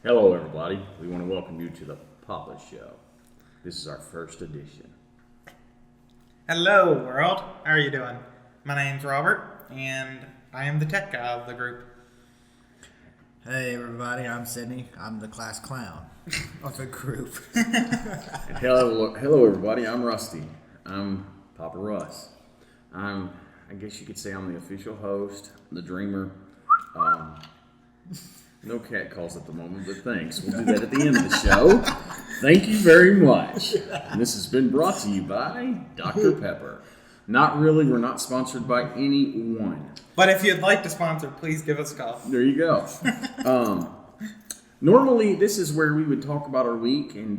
Hello, everybody. We want to welcome you to the Papa Show. This is our first edition. Hello, world. How are you doing? My name's Robert, and I am the tech guy of the group. Hey, everybody. I'm Sidney. I'm the class clown of the group. And hello, everybody. I'm Rusty. I'm Papa Russ. I guess you could say I'm the official host, the dreamer. No cat calls at the moment, but thanks. We'll do that at the end of the show. Thank you very much. And this has been brought to you by Dr. Pepper. Not really. We're not sponsored by anyone. But if you'd like to sponsor, please give us a call. There you go. Normally, this is where we would talk about our week and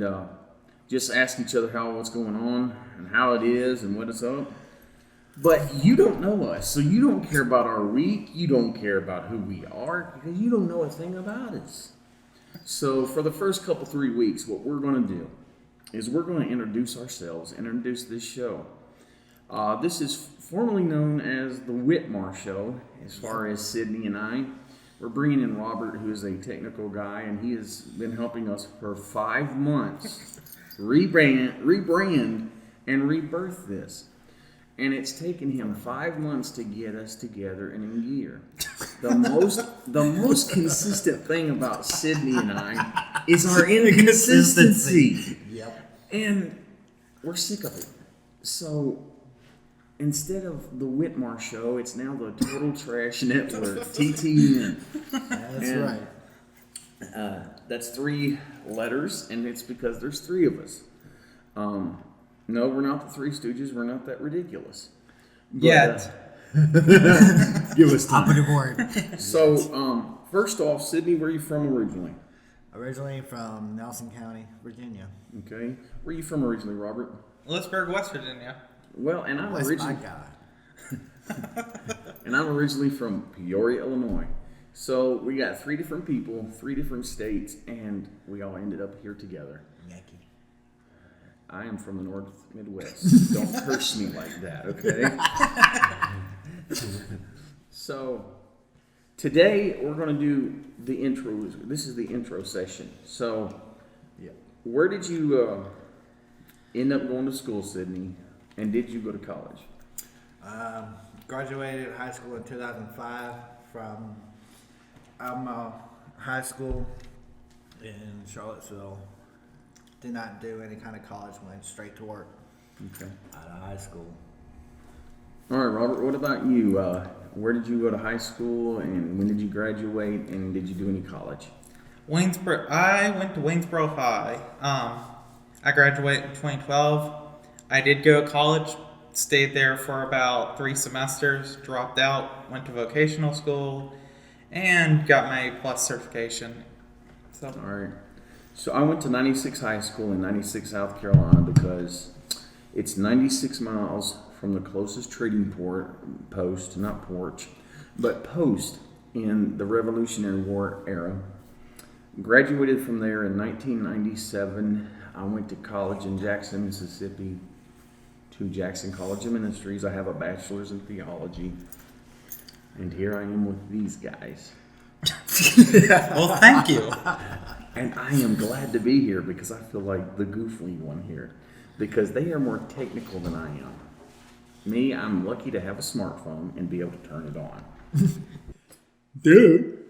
just ask each other what's going on and how it is and what is up. But you don't know us, so you don't care about our week. You don't care about who we are because you don't know a thing about us. So for the first 3 weeks, what we're going to do is we're going to introduce ourselves, introduce this show. This is formerly known as the Whitmore Show, as far as Sidney and I. We're bringing in Robert, who is a technical guy, and he has been helping us for 5 months rebrand and rebirth this. And it's taken him 5 months to get us together in a year. The most consistent thing about Sidney and I is our inconsistency. Yep. And we're sick of it. So instead of the Whitmore Show, it's now the Total Trash Network, TTN. That's right. That's 3 letters, and it's because there's 3 of us. No, we're not the Three Stooges. We're not that ridiculous. But, Yet. Give us time. Top of the board. So, first off, Sidney, where are you from originally? Originally from Nelson County, Virginia. Okay. Where are you from originally, Robert? Lewisburg, West Virginia. Well, and I'm That's originally my guy. and I'm originally from Peoria, Illinois. So we got 3 different people, 3 different states, and we all ended up here together. Yankee. I am from the North Midwest. Don't curse me like that, okay? So, today we're going to do the intro. This is the intro session. So, where did you end up going to school, Sidney? And did you go to college? Graduated high school in 2005 from Alma High School in Charlottesville. Did not do any kind of college, went straight to work. Okay. Out of high school. All right, Robert, what about you? Where did you go to high school, and when did you graduate, and did you do any college? Waynesboro. I went to Waynesboro High. I graduated in 2012. I did go to college, stayed there for about 3 semesters, dropped out, went to vocational school, and got my A+ certification. So. All right. So I went to 96 High School in 96, South Carolina because it's 96 miles from the closest trading post in the Revolutionary War era. Graduated from there in 1997. I went to college in Jackson, Mississippi, to Jackson College of Ministries. I have a bachelor's in theology. And here I am with these guys. Well, thank you. And I am glad to be here because I feel like the goofy one here. Because they are more technical than I am. Me, I'm lucky to have a smartphone and be able to turn it on. Dude.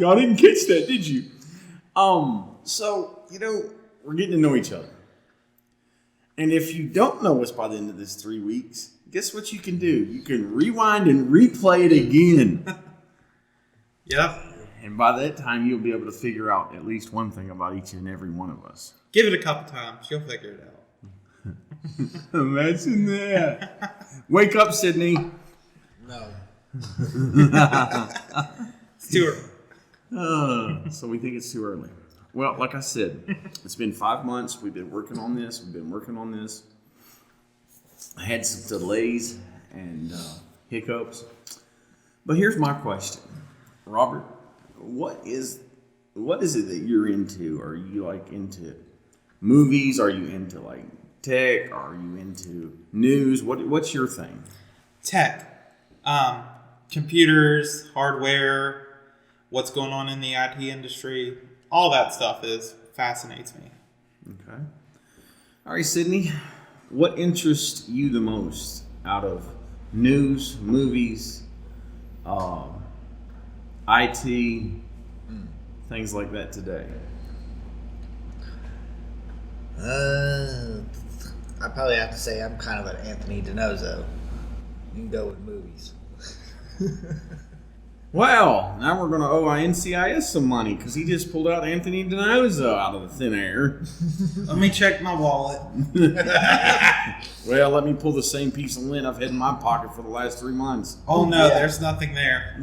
Y'all didn't catch that, did you? So, we're getting to know each other. And if you don't know us by the end of this 3 weeks, guess what you can do? You can rewind and replay it again. Yep. And by that time, you'll be able to figure out at least one thing about each and every one of us. Give it a couple times. You'll figure it out. Imagine that. Wake up, Sidney. No. It's too early. So we think it's too early. Well, like I said, it's been 5 months. We've been working on this. I had some delays and hiccups. But here's my question. Robert, what is it that you're into? Are you into movies? Are you into tech? Are you into news? What's your thing? Tech. Computers, hardware, what's going on in the IT industry. All that stuff fascinates me. Okay. All right, Sidney. What interests you the most out of news, movies, IT, things like that today? I probably have to say I'm kind of an Anthony DiNozzo. You can go with movies. Well, now we're going to owe NCIS some money because he just pulled out Anthony DiNozzo out of the thin air. Let me check my wallet. Well, let me pull the same piece of lint I've had in my pocket for the last 3 months. Oh no, there's nothing there.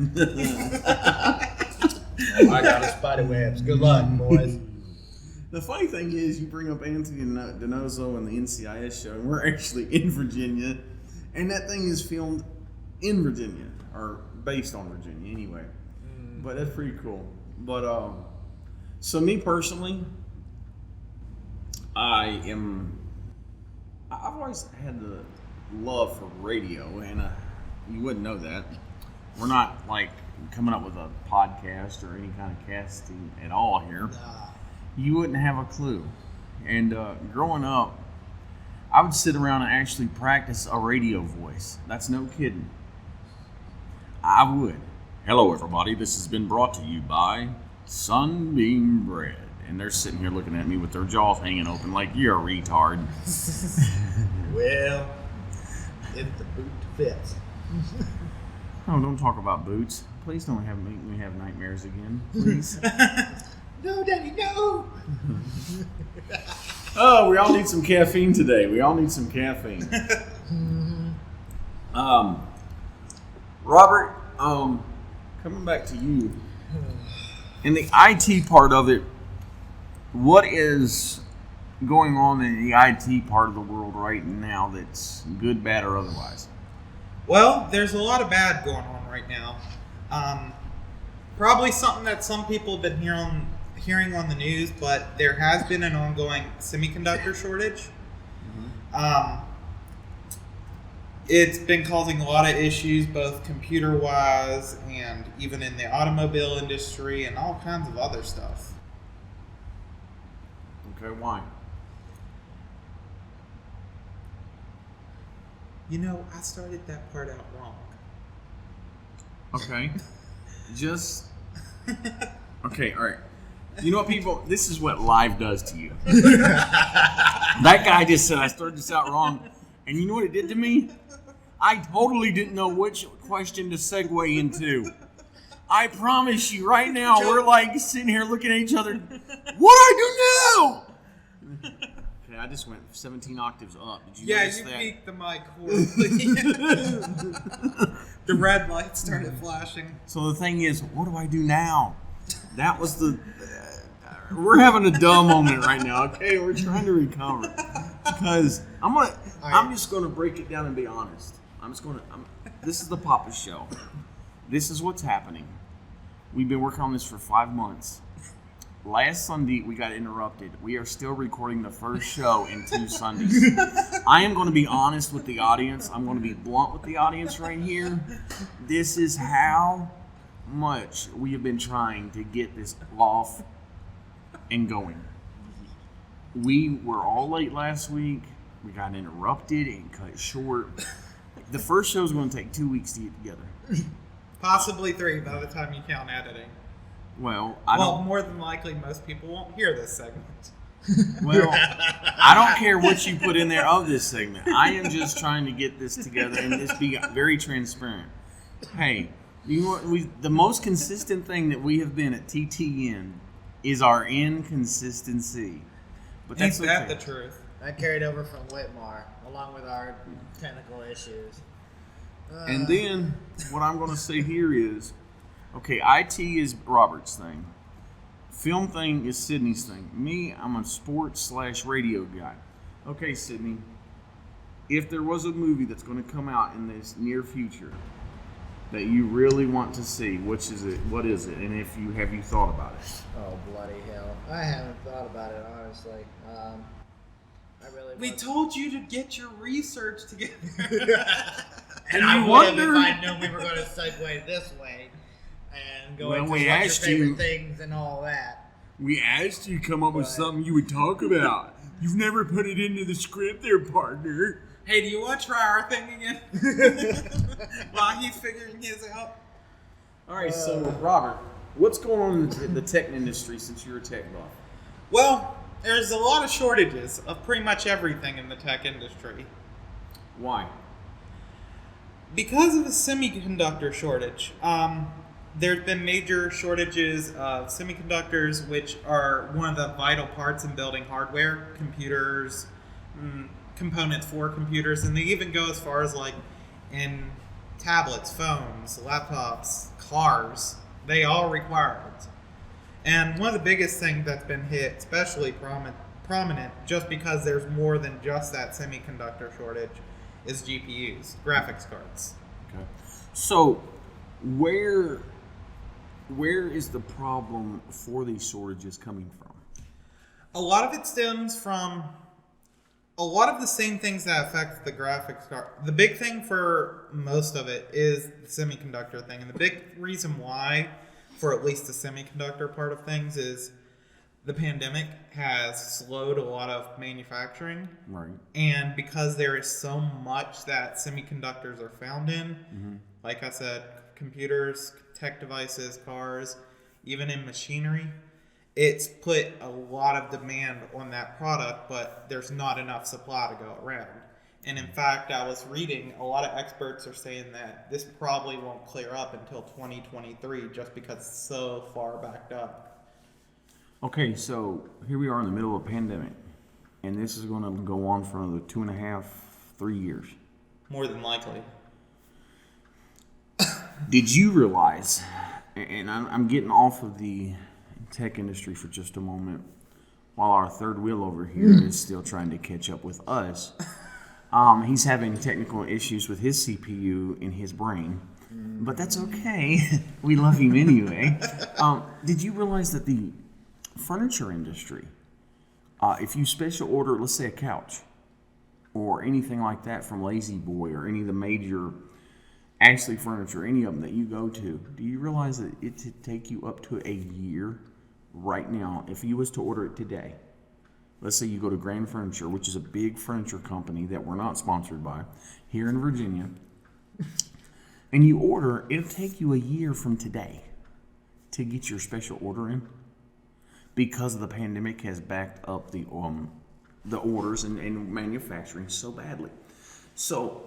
I got a spider webs. Good luck, boys. The funny thing is, you bring up Anthony DiNozzo and the NCIS show, and we're actually in Virginia, and that thing is filmed in Virginia, or based on Virginia anyway. But that's pretty cool. But so me personally, I've always had the love for radio, and you wouldn't know that. We're not like coming up with a podcast or any kind of casting at all here. You wouldn't have a clue. And growing up, I would sit around and actually practice a radio voice. That's no kidding. I would. Hello, everybody. This has been brought to you by Sunbeam Bread. And they're sitting here looking at me with their jaws hanging open like you're a retard. Well, if the boot fits. Oh, don't talk about boots. Please don't make me have nightmares again. Please. No, Daddy, no. Oh, we all need some caffeine today. We all need some caffeine. Robert, coming back to you. In the IT part of it, what is going on in the IT part of the world right now that's good, bad, or otherwise? Well, there's a lot of bad going on right now. Probably something that some people have been hearing on the news, but there has been an ongoing semiconductor shortage. It's been causing a lot of issues, both computer-wise and even in the automobile industry and all kinds of other stuff. Okay, why? You know, I started that part out wrong. Okay. Okay, all right. You know what, people? This is what live does to you. That guy just said I started this out wrong, and you know what it did to me? I totally didn't know which question to segue into. I promise you, right now, we're like sitting here looking at each other. What do I do now? Okay, I just went 17 octaves up. Did you notice that? Yeah, you peaked the mic horribly. The red light started flashing. So the thing is, what do I do now? That was the... we're having a dumb moment right now, okay? We're trying to recover. Because I'm just going to break it down and be honest. This is the Papa Show. This is what's happening. We've been working on this for 5 months. Last Sunday, we got interrupted. We are still recording the first show in 2 Sundays. I am going to be honest with the audience. I'm going to be blunt with the audience right here. This is how much we have been trying to get this off and going. We were all late last week. We got interrupted and cut short. The first show is going to take 2 weeks to get together. Possibly 3 by the time you count editing. Well, more than likely, most people won't hear this segment. Well, I don't care what you put in there of this segment. I am just trying to get this together and just be very transparent. Hey, you know what? The most consistent thing that we have been at TTN is our inconsistency. But that's Ain't that the truth? I carried over from Whitmar, along with our technical issues. And then, what I'm going to say here is, okay, IT is Robert's thing. Film thing is Sidney's thing. Me, I'm a sports/radio guy. Okay, Sidney, if there was a movie that's going to come out in this near future that you really want to see, which is it? What is it? And have you thought about it? Oh, bloody hell. I haven't thought about it, honestly. We told you to get your research together. And I wonder if I knew we were going to segue this way. and go Well, into we what's your asked favorite you. things and all that. We asked you to come up with But- something you would talk about. You've never put it into the script there, partner. Hey, do you want to try our thing again? While he's figuring his out. All right, so Robert, what's going on in the tech industry since you're a tech buff? Well, there's a lot of shortages of pretty much everything in the tech industry. Why? Because of the semiconductor shortage, there's been major shortages of semiconductors, which are one of the vital parts in building hardware, computers, components for computers, and they even go as far as like in tablets, phones, laptops, cars. They all require it. And one of the biggest things that's been hit, especially prominent, just because there's more than just that semiconductor shortage, is GPUs, graphics cards. Okay. So, where is the problem for these shortages coming from? A lot of it stems from a lot of the same things that affect the graphics card. The big thing for most of it is the semiconductor thing. And the big reason why, for at least the semiconductor part of things, is the pandemic has slowed a lot of manufacturing. Right. And because there is so much that semiconductors are found in, like I said, computers, tech devices, cars, even in machinery, it's put a lot of demand on that product, but there's not enough supply to go around. And in fact, I was reading, a lot of experts are saying that this probably won't clear up until 2023 just because it's so far backed up. Okay, so here we are in the middle of a pandemic, and this is going to go on for another 2.5, 3 years. More than likely. Did you realize, and I'm getting off of the tech industry for just a moment, while our third wheel over here is still trying to catch up with us. He's having technical issues with his CPU in his brain, but that's okay. We love him anyway. Did you realize that the furniture industry, if you special order, let's say a couch or anything like that from Lazy Boy or any of the major Ashley Furniture, any of them that you go to, do you realize that it could take you up to a year right now if you was to order it today? Let's say you go to Grand Furniture, which is a big furniture company that we're not sponsored by, here in Virginia, and you order, it'll take you a year from today to get your special order in because the pandemic has backed up the orders and manufacturing so badly. So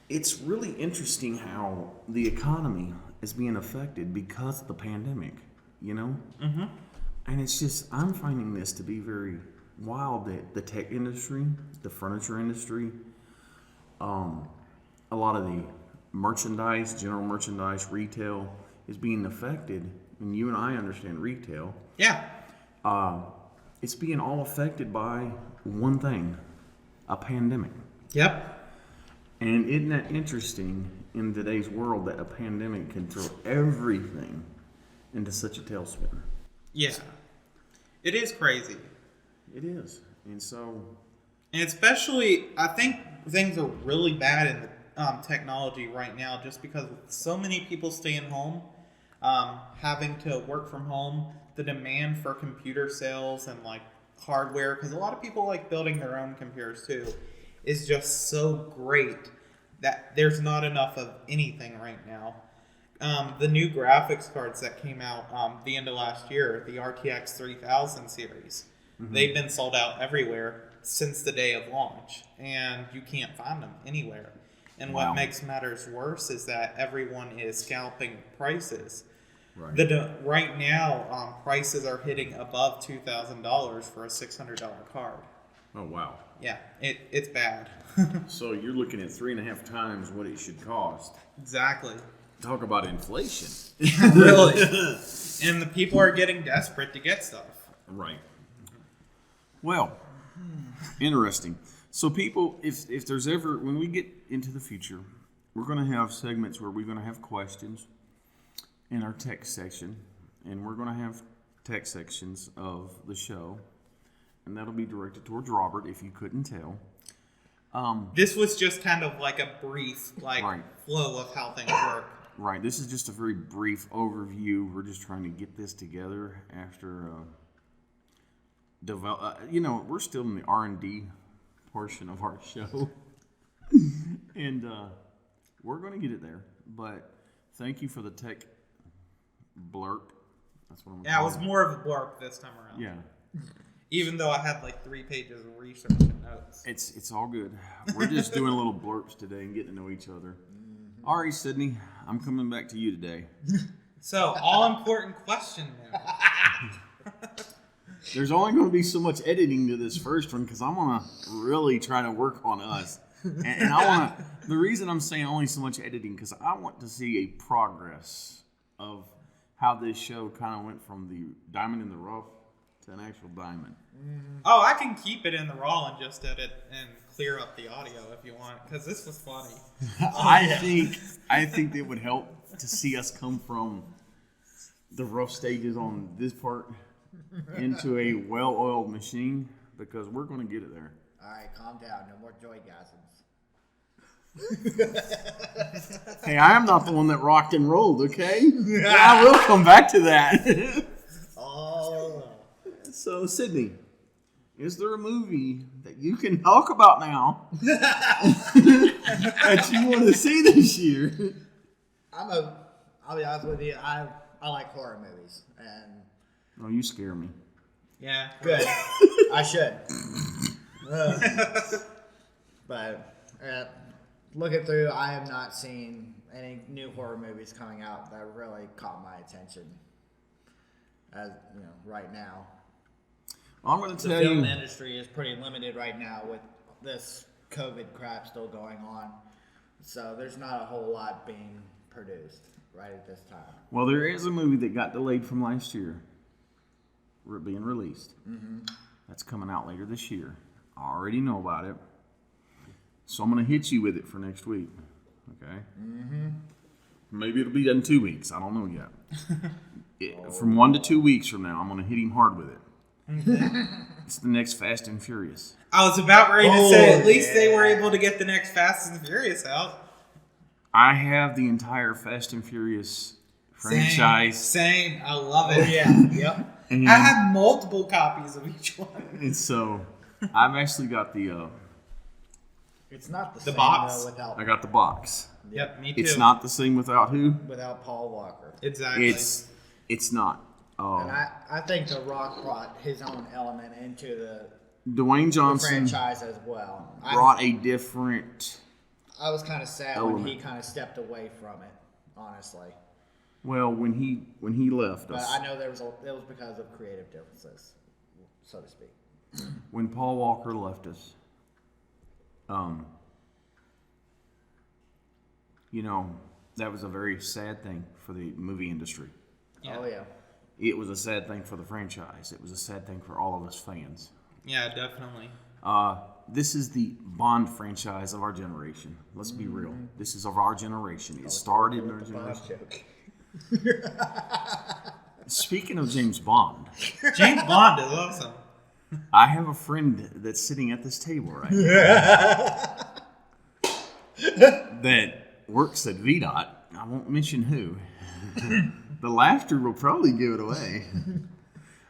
it's really interesting how the economy is being affected because of the pandemic, you know? Mm-hmm. And it's just, I'm finding this to be very wild that the tech industry, the furniture industry, a lot of the merchandise, general merchandise, retail is being affected. And you and I understand retail. Yeah. It's being all affected by one thing, a pandemic. Yep. And isn't that interesting in today's world that a pandemic can throw everything into such a tailspin? Yeah. It is crazy. It is. And so... And especially, I think things are really bad in the technology right now just because with so many people staying home, having to work from home, the demand for computer sales and like hardware, because a lot of people like building their own computers too, is just so great that there's not enough of anything right now. The new graphics cards that came out the end of last year, the RTX 3000 series, they've been sold out everywhere since the day of launch, and you can't find them anywhere. And Wow. what makes matters worse is that everyone is scalping prices. Right. Right now, prices are hitting above $2,000 for a $600 card. Oh, wow. Yeah, it's bad. So you're looking at 3.5 times what it should cost. Exactly. Talk about inflation. Really. And the people are getting desperate to get stuff. Right. Well, interesting. So people, if there's ever, when we get into the future, we're going to have segments where we're going to have questions in our text section, and we're going to have text sections of the show, and that'll be directed towards Robert, if you couldn't tell. This was just kind of like a brief Right. flow of how things work. Right. This is just a very brief overview. We're just trying to get this together after we're still in the R&D portion of our show, and we're going to get it there. But thank you for the tech blurb. That's what I'm. Yeah, it was more of a blurb this time around. Yeah. Even though I had like 3 pages of research and notes. It's all good. We're just doing little blurps today and getting to know each other. All right, Sidney, I'm coming back to you today. So, all important question now. There's only going to be so much editing to this first one because I'm going to really try to work on us. And I want to, the reason I'm saying only so much editing because I want to see a progress of how this show kind of went from the diamond in the rough to an actual diamond. Oh, I can keep it in the raw and just edit and clear up the audio if you want, because this was funny. I think it would help to see us come from the rough stages on this part into a well-oiled machine because we're going to get it there. All right, calm down. No more joygasms. Hey, I am not the one that rocked and rolled, okay? I will come back to that. Oh. So, Sidney, is there a movie that you can talk about now that you want to see this year? I'll be honest with you, I like horror movies, and Oh, you scare me. Yeah. good. I should. But looking through, I have not seen any new horror movies coming out that really caught my attention. As right now, I'm going to the tell film you. industry is pretty limited right now with this COVID crap still going on. So there's not a whole lot being produced right at this time. Well, there is a movie that got delayed from last year. Being released. Mm-hmm. That's coming out later this year. I already know about it. So I'm going to hit you with it for next week. Okay? Mm-hmm. Maybe it'll be done in 2 weeks. I don't know yet. From 1 to 2 weeks from now, I'm going to hit him hard with it. It's the next Fast and Furious. I was about ready to say, at least they were able to get the next Fast and Furious out. I have the entire Fast and Furious franchise. Same. I love it. Yeah. Yep. And, I have multiple copies of each one. and so I've actually got the It's not the The same box. though without I got the box. Yep, me too. It's not the same without who? without Paul Walker. Exactly. It's not. And I think The Rock brought his own element into the Dwayne Johnson franchise as well. brought a different. I was kind of sad when element. he kind of stepped away from it, honestly. Well, when he left But us, I know it was because of creative differences, so to speak. when Paul Walker left us, that was a very sad thing for the movie industry. Yeah. Oh yeah. It was a sad thing for the franchise. It was a sad thing for all of us fans. Yeah, definitely. This is the Bond franchise of our generation. Let's be real. This is of our generation. It started in our generation. Speaking of James Bond, James Bond is awesome. I have a friend that's sitting at this table right now that works at VDOT. I won't mention who. The laughter will probably give it away.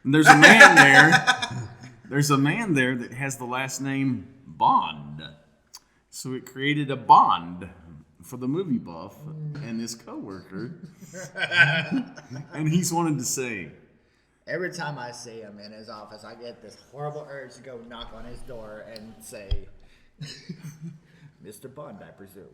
And there's a man there. There's a man there that has the last name Bond. So it created a bond for the movie buff and his coworker. And he's wanted to say, Every time I see him in his office, I get this horrible urge to go knock on his door and say, Mr. Bond, I presume.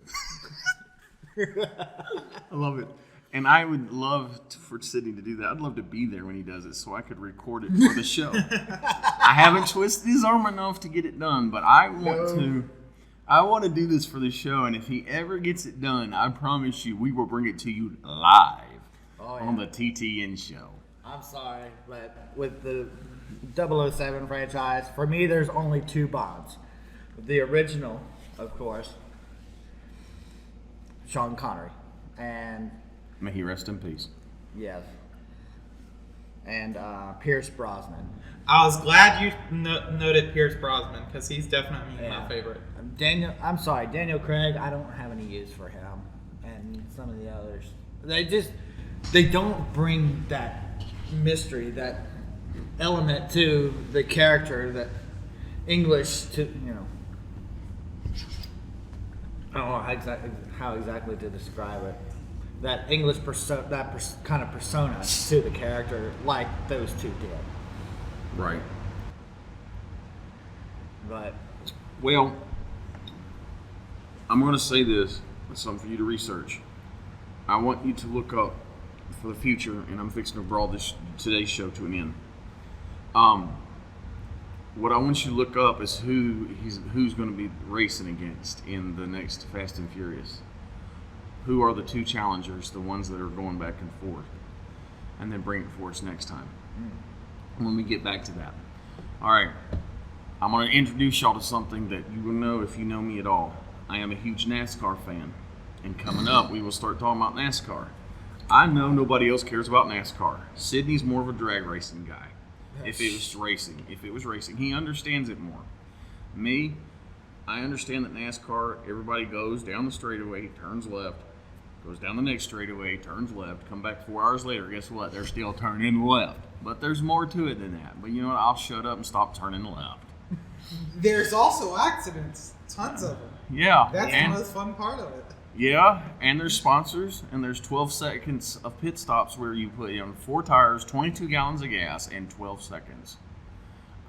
I love it. And I would love for Sidney to do that. I'd love to be there when he does it so I could record it for the show. I haven't twisted his arm enough to get it done, but I want to do this for the show, and if he ever gets it done, I promise you we will bring it to you live on the TTN show. I'm sorry, but with the 007 franchise, for me, there's only 2 Bonds. The original, of course, Sean Connery, and May he rest in peace. yes, and Pierce Brosnan. I was glad you noted Pierce Brosnan because he's definitely my favorite. Daniel Craig, I don't have any use for him, and some of the others. They don't bring that mystery, that element to the character that English to, you know. I don't know how exactly to describe it. That English kind of persona to the character, like those two did. Right. But Well, I'm going to say this. It's something for you to research. I want you to look up for the future, and I'm fixing to draw today's show to an end. What I want you to look up is who's going to be racing against in the next Fast and Furious. Who are the two challengers, the ones that are going back and forth, and then bring it for us next time when we get back to that. All right, I'm going to introduce y'all to something that you will know if you know me at all. I am a huge NASCAR fan, and coming up, we will start talking about NASCAR. I know nobody else cares about NASCAR. Sidney's more of a drag racing guy. If it was racing, he understands it more. Me, I understand that NASCAR, everybody goes down the straightaway, turns left, goes down the next straightaway, turns left, come back 4 hours later, guess what? They're still turning left. But there's more to it than that. But you know what? I'll shut up and stop turning left. There's also accidents, tons of them. Yeah. That's the most fun part of it. Yeah, and there's sponsors, and there's 12 seconds of pit stops where you put in 4 tires, 22 gallons of gas, and 12 seconds.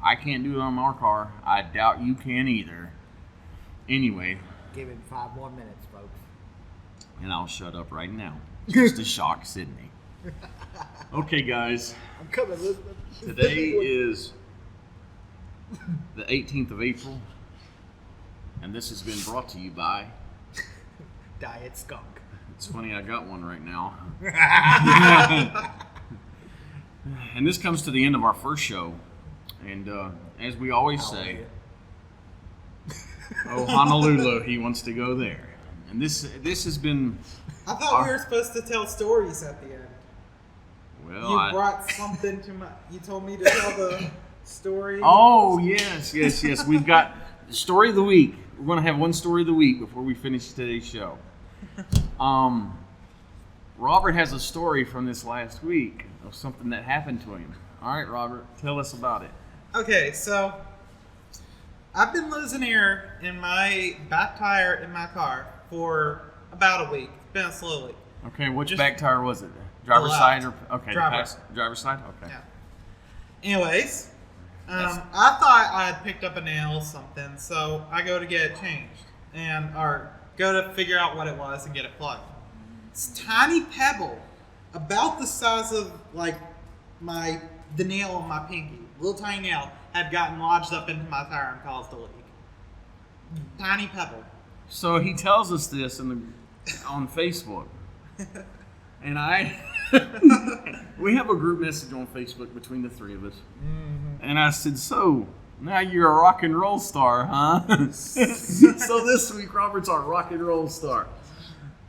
I can't do it on my car. I doubt you can either. Anyway. give it 5 more minutes, folks. And I'll shut up right now, just to shock Sidney. Okay, guys. I'm coming, Elizabeth. Today is the 18th of April, and this has been brought to you by Diet Skunk. It's funny, I got one right now. And this comes to the end of our first show. And as we always say, oh, Honolulu, he wants to go there. And this has been... I thought we were supposed to tell stories at the end. Well, You brought something to my... You told me to tell the story. Oh, yes. We've got the story of the week. We're going to have one story of the week before we finish today's show. Robert has a story from this last week of something that happened to him. All right, Robert, tell us about it. Okay, so I've been losing air in my back tire in my car for about a week. It's been a slow week. Okay, which back tire was it? Driver's side or okay? Driver. Driver's side. Okay. Yeah. Anyways, I thought I had picked up a nail or something, so I go to get it changed or go to figure out what it was and get it plugged. This tiny pebble, about the size of like the nail on my pinky, little tiny nail, had gotten lodged up into my tire and caused a leak. Tiny pebble. So he tells us this on Facebook, and we have a group message on Facebook between the three of us, and I said, "So now you're a rock and roll star, huh?" So this week, Robert's our rock and roll star.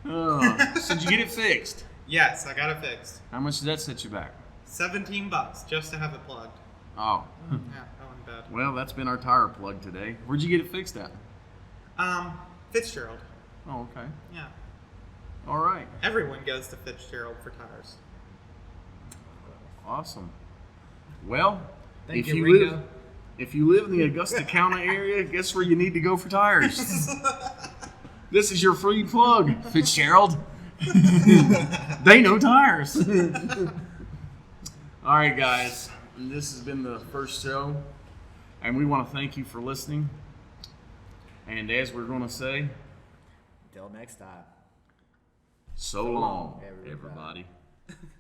So did you get it fixed? Yes, I got it fixed. How much did that set you back? $17 just to have it plugged. Oh. Yeah, that wasn't bad. Well, that's been our tire plug today. Where'd you get it fixed at? Fitzgerald. Oh, okay. Yeah. All right. Everyone goes to Fitzgerald for tires. Awesome. Well, Thank if you, you Ringo. live in the Augusta County area, guess where you need to go for tires? This is your free plug, Fitzgerald. They know tires. All right, guys. This has been the first show, and we want to thank you for listening. And as we're going to say, Until next time. so long, everybody. everybody.